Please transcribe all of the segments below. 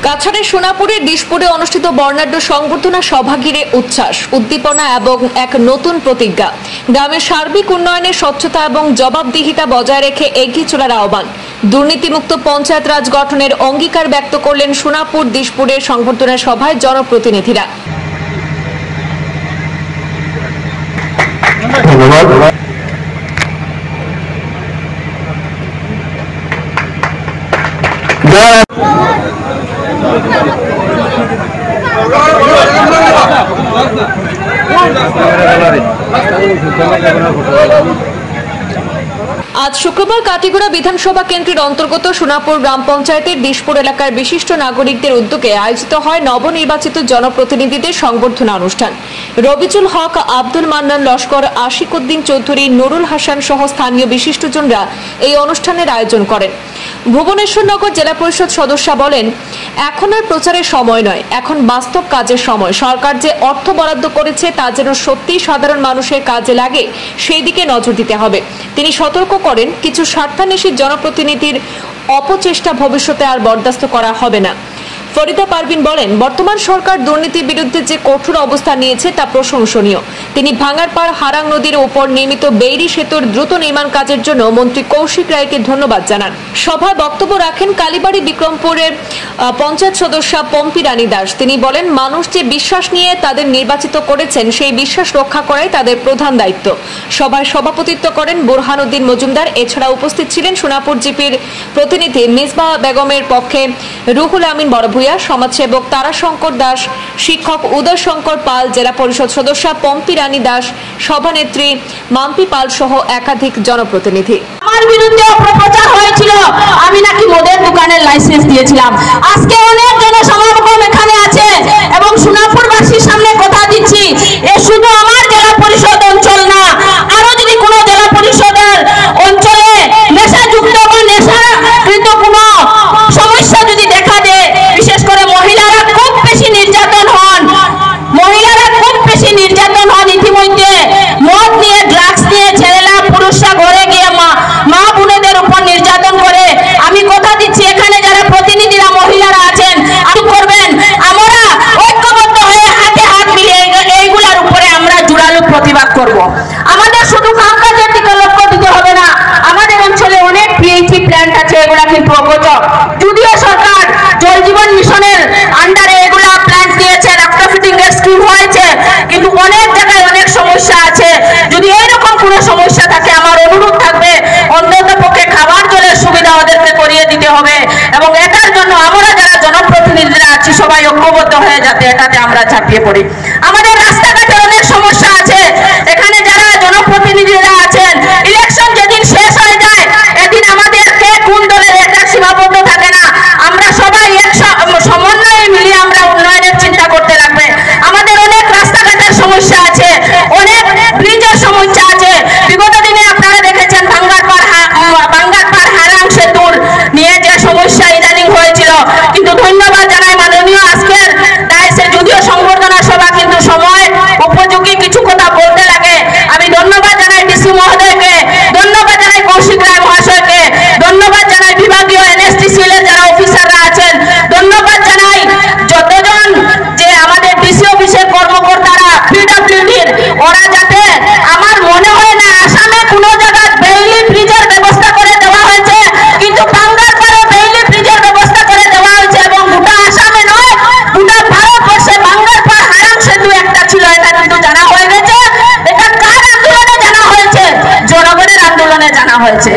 কাছাড়ের সোনাপুরের দিশপুরে অনুষ্ঠিত বর্ণাঢ্য সংবর্ধনা সভা ঘিরে উচ্ছ্বাস, উদ্দীপনা এবং এক নতুন প্রতিজ্ঞা। গ্রামের সার্বিক উন্নয়নে স্বচ্ছতা এবং জবাবদিহিতা বজায় রেখে এগিয়ে চলার আহ্বান। দুর্নীতিমুক্ত পঞ্চায়েত রাজ গঠনের অঙ্গীকার ব্যক্ত করলেন সোনাপুর দিশপুরের সংবর্ধনা সভায় জনপ্রতিনিধিরা। আজ শুক্রবার কাটিগড়া বিধানসভা কেন্দ্রের অন্তর্গত সোনাপুর গ্রাম পঞ্চায়েতের দিশপুর এলাকার বিশিষ্ট নাগরিকদের উদ্যোগে আয়োজিত হয় নবনির্বাচিত জনপ্রতিনিধিদের সংবর্ধনা অনুষ্ঠান। রবিজুল হক, আব্দুল মান্নান লস্কর, আশিকুদ্দিন চৌধুরী, নুরুল হাসান সহ স্থানীয় বিশিষ্টজনরা এই অনুষ্ঠানের আয়োজন করেন। ভুবনেশ্বরনগর জেলা পরিষদ সদস্যা বলেন, এখন আর প্রচারের সময় নয়, এখন বাস্তব কাজের সময়। সরকার যে অর্থ বরাদ্দ করেছে তা যেন সত্যিই সাধারণ মানুষের কাজে লাগে, সেই দিকে নজর দিতে হবে। তিনি সতর্ক করেন, কিছু স্বার্থান্বেষী জনপ্রতিনিধির অপচেষ্টা ভবিষ্যতে আর বরদাস্ত করা হবে না। ফরিদা পারভিন বলেন, বর্তমান সরকার দুর্নীতির বিরুদ্ধে যে কঠোর অবস্থান নিয়েছে তা প্রশংসনীয়। তিনি ভাঙারপাড় হারাং নদীর উপর নির্মিত বেইলি সেতুর দ্রুত নির্মাণ কাজের জন্য মন্ত্রী কৌশিক রায়কে ধন্যবাদ জানান। সভায় বক্তব্য রাখেন কালীবাড়ি বিক্রমপুরের পঞ্চায়েত সদস্যা পম্পি রানী দাস। তিনি বলেন, মানুষ যে বিশ্বাস নিয়ে তাদের নির্বাচিত করেছেন সেই বিশ্বাস রক্ষা করাই তাদের প্রধান দায়িত্ব। সভায় সভাপতিত্ব করেন বুরহানুদ্দিন মজুমদার। এছাড়া উপস্থিত ছিলেন সোনাপুর জিপির প্রতিনিধি মিসবা বেগমের পক্ষে রুহুল আমিন বড়ভূঁইয়া, সমাজসেবক তারাশঙ্কর দাস, শিক্ষক উদয় শঙ্কর পাল, জেলা পরিষদ সদস্যা পম্পি রানী দাস, সভানেত্রী মাম্পি পাল সহ একাধিক জনপ্রতিনিধি। আমার বিরুদ্ধে অপপ্রচার হয়েছিল, আমি নাকি মদের দোকানের লাইসেন্স দিয়েছিলাম। আজকে অনেক জনসমাগম এখানে আছে এবং সোনাপুরবাসীর সামনে কথা দিচ্ছি, এ শুধু আমার জেলা পরিষদ অঞ্চল না, আরো যদি কোনো জেলা পরিষদের অঞ্চলে নেশাযুক্ত বা নেশাকৃত কোনো সমস্যা যদি দেখা দেয়, বিশেষ করে মহিলারা খুব বেশি নির্যাতন হন, ইতিমধ্যে মদ নিয়ে, ড্রাগস নিয়ে ছেলেরা পুরুষরা ঘরে গিয়ে মা বোনেদের উপর নির্যাতন করে। আমি কথা দিচ্ছি, এখানে যারা প্রতিনিধিরা মহিলারা আছেন করবেন, আমরা ঐক্যবদ্ধ হয়ে হাতে হাত মিলিয়ে এইগুলার উপরে আমরা জোরালো প্রতিবাদ করব। আমাদের শুধু কামকাজের দিকে লক্ষ্য দিতে হবে না, আমাদের অঞ্চলে অনেক পিএইচি প্ল্যান্ট আছে, এগুলা কিন্তু অবৈধ। যদিও সরকার জল জীবন মিশনের আন্ডারে এগুলা প্ল্যান্ট দিয়েছে, রাস্তা ফিটিং এর স্কিম হয়েছে, কিন্তু অনেক জায়গায় অনেক সমস্যা আছে। যদি এইরকম কোনো সমস্যা থাকে, আমার অনুরোধ থাকবে অন্তত পক্ষে খাবার জলের সুবিধা ওদেরকে করিয়ে দিতে হবে এবং এটার জন্য আমরা যারা জনপ্রতিনিধিরা আছি সবাই ঐক্যবদ্ধ হয়ে যাতে এটাতে আমরা ঝাঁপিয়ে পড়ি। আমাদের রাস্তাঘাটে অনেক সমস্যা আছে, এখানে যারা জনপ্রতিনিধিরা আছেন, ইলেকশন যেদিন শেষ হয়ে যায় এদিন আমাদের কে কোন দলের এটা সীমাবদ্ধ থাকে না, আমরা সবাই এক সমন্বয়ে মিলিয়ে আমরা উন্নয়নের চিন্তা করতে লাগবে। আমাদের অনেক রাস্তাঘাটের সমস্যা আছে, অনেক ব্রিজের সমস্যা আছে। বিগত দিনে আপনারা দেখেছেন ভাঙ্গারপাড় হারাং সেতুর নিয়ে যে সমস্যা ইদানিং হয়েছিল, কিন্তু ধন্যবাদ জানাই মাননীয় আজকের ডাইসে, যদিও সংবর্ধনা সভা কিন্তু সময় উপযোগী কিছু কথা বলতে লাগে। আমি ধন্যবাদ জানাই ডিসি মহোদয়কে, ধন্যবাদ জানাই কৌশিক রায় মহাশয়কে, ধন্যবাদ জানাই বিভাগীয় এনএসটিসিএল এর যারা অফিসাররা আছেন, ধন্যবাদ জানাই যতজন যে আমাদের ডিসি অফিসের কর্মকর্তারা, পিডব্লিউডির, ওরা যাতে, আমার মনে হয় না আসামে কোনো জায়গায় বেইলি ব্রিজের ব্যবস্থা করে দেওয়া হয়েছে, কিন্তু ভাঙ্গারপাড়ে বেইলি ব্রিজের ব্যবস্থা করে দেওয়া হয়েছে এবং গোটা আসামে নয়, গোটা ভারতবর্ষে ভাঙ্গারপাড় হারাং সেতু একটা ছিল, এটা কিন্তু জানা হয়ে গেছে। এটা কার আন্দোলনে জানা হয়েছে? জনগণের আন্দোলনে জানা হয়েছে।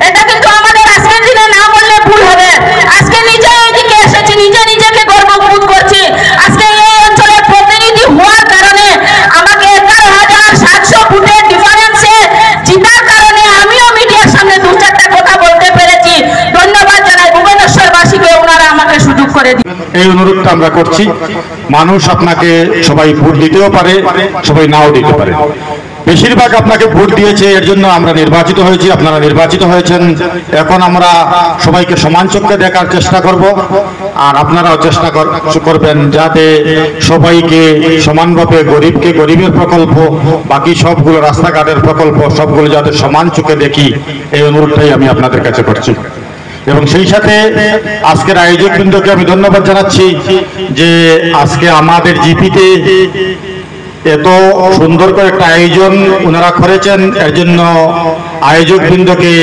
এটা কিন্তু আমাদের আজকের দিনে না বললে ভুল হবে। আজকে নিজে এদিকে এসেছি, নিজেকে গর্ববোধ করছি। আজকে এই অঞ্চলের প্রতিনিধি হওয়ার কারণে আমাকে 11,700 ভোটের ডিফারেন্সে জিতার কারণে আমিও মিডিয়ার সামনে দু চারটা কথা বলতে পেরেছি। ধন্যবাদ জানাই ভুবনেশ্বরবাসীকে, ওনারা আমাকে সুযোগ করে দিন। এই অনুরোধটা আমরা করছি, মানুষ আপনাকে সবাই ভোট দিতেও পারে, সবাই নাও দিতে পারে। বেশিরভাগ আপনাকে ভোট দিয়েছে, এর জন্য আমরা নির্বাচিত হয়েছি, আপনারা নির্বাচিত হয়েছেন। এখন আমরা সবাইকে সমান চোখে দেখার চেষ্টা করব, আর আপনারাও চেষ্টা করবেন যাতে সবাইকে সমানভাবে, গরিবকে গরিবের প্রকল্প, বাকি সবগুলো রাস্তাঘাটের প্রকল্প সবগুলো যাতে সমান চোখে দেখি, এই অনুরোধটাই আমি আপনাদের কাছে করছি। এবং সেই সাথে আজকের আয়োজক বৃন্দকে আমি ধন্যবাদ জানাচ্ছি যে আজকে আমাদের জিপিতে এত সুন্দর করে একটা আয়োজন ওনারা করেছেন, এর জন্য আয়োজক বৃন্দকে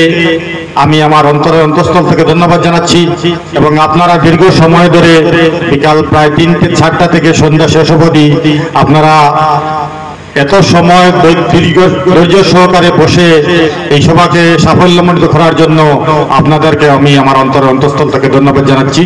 আমি আমার অন্তরের অন্তঃস্থল থেকে ধন্যবাদ জানাচ্ছি। এবং আপনারা দীর্ঘ সময় ধরে বিকাল প্রায় 3-4টা থেকে সন্ধ্যা শেষ অবধি আপনারা এত সময় ধৈর্য সহকারে বসে এই সভাকে সাফল্যমণ্ডিত করার জন্য আপনাদেরকে আমি আমার অন্তরের অন্তঃস্থল থেকে ধন্যবাদ জানাচ্ছি।